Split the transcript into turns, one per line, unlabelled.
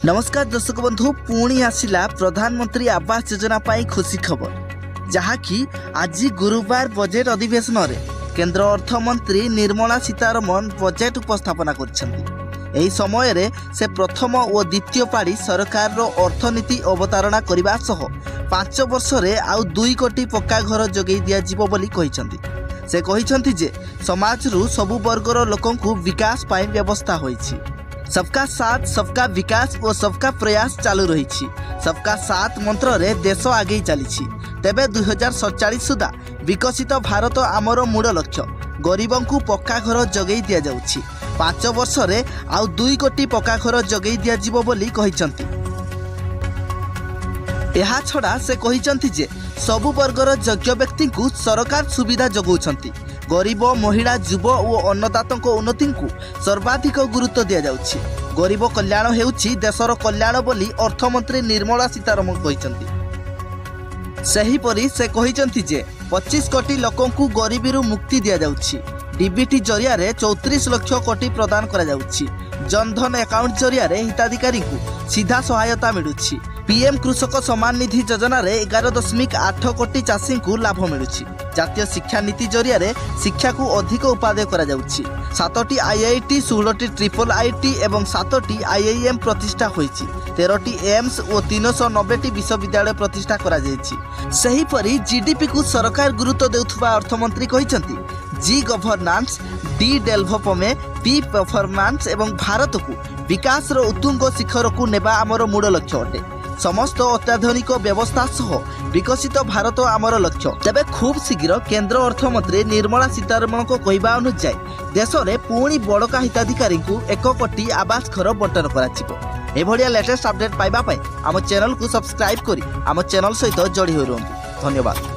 नमस्कार दर्शक बंधु पुणी आसिला प्रधानमंत्री आवास योजना पाई खुशी खबर जहाँकि आज गुरुवार बजेट अधिवेशन रे केंद्र अर्थमंत्री निर्मला सीतारमण बजेट उपस्थापना कर समय रे से प्रथम और द्वितीय पाड़ी सरकार रो अर्थनीति अवतारणा करने सह 5 वर्ष रे आउ 2 कोटी पक्का घर जोगई दिया जीवो बोली कहिसंती। से कहिसंती जे समाज रु सबु वर्गर लोकंकु विकास पाई व्यवस्था होईछि। सबका साथ सबका विकास और सबका प्रयास चालू रही। सबका साथ मंत्र रे देश आगे चली। तेबे 2047 सुधा विकसित भारत आमर मूल लक्ष्य। गरीबों को पक्का घर जगई दिया जाउछि। 5 वर्ष रे आउ 2 कोटी पक्का घर जगई दिया जीवो बोली कहिसंती। एहा छड़ा से कहिसंती जे सबु वर्गर योग्य व्यक्ति को सरकार सुविधा जगौछंती। गरीब महिला युव और अन्नदाता उन्नति को सर्वाधिक गुरुत्व दि जाउछि। गरीब कल्याण हेउछि देशर कल्याण बोली अर्थमंत्री निर्मला सीतारमण कहिसंती। सेहीपरि से कहिसंती जे 25 कोटी लोकों को गरीबी मुक्ति दि जाउछि। डीबीटी जरिया रे 34 लाख कोटी प्रदान करा जाउछि। जनधन अकाउंट जरिया रे हिताधिकारी को सीधा सहायता मिलुछि। पीएम कृषक सम्मान निधि योजना रे 11.8 कोटी चाषी को लाभ मिलुछि। जातीय शिक्षा नीति जरिया रे शिक्षा को अधिक उपादेय करा जाउछि। 7टी आईआईटी 16टी ट्रिपल आईटी एवं 7टी आईआईएम प्रतिष्ठा होईछि। 13टी एम्स और 390टी विश्वविद्यालय प्रतिष्ठा करा जायछि। सही परि जीडीपी को सरकार गुरुत्व देउथबा अर्थमंत्री कहिसंती। जी गवर्नांस, डी डेवलपमेंट, पी परफॉर्मेंस एवं भारत को विकास रो उत्तुंग शिखर को नेबा आमर मूल लक्ष्य अटे। समस्त अत्याधुनिक व्यवस्था सह विकसित भारत आमर लक्ष्य। तेबे खूब शीघ्र केंद्र अर्थमंत्री निर्मला सीतारमण को कहवा अनुसार देश में पुणी बड़का हिताधिकारी को 1 कोटी आवास घर बंटन कर। एभलिया लेटेस्ट अपडेट पाइबा आम चैनल को सब्सक्राइब करी आम चैनल सहित जोड़ी हो रुहतु। धन्यवाद।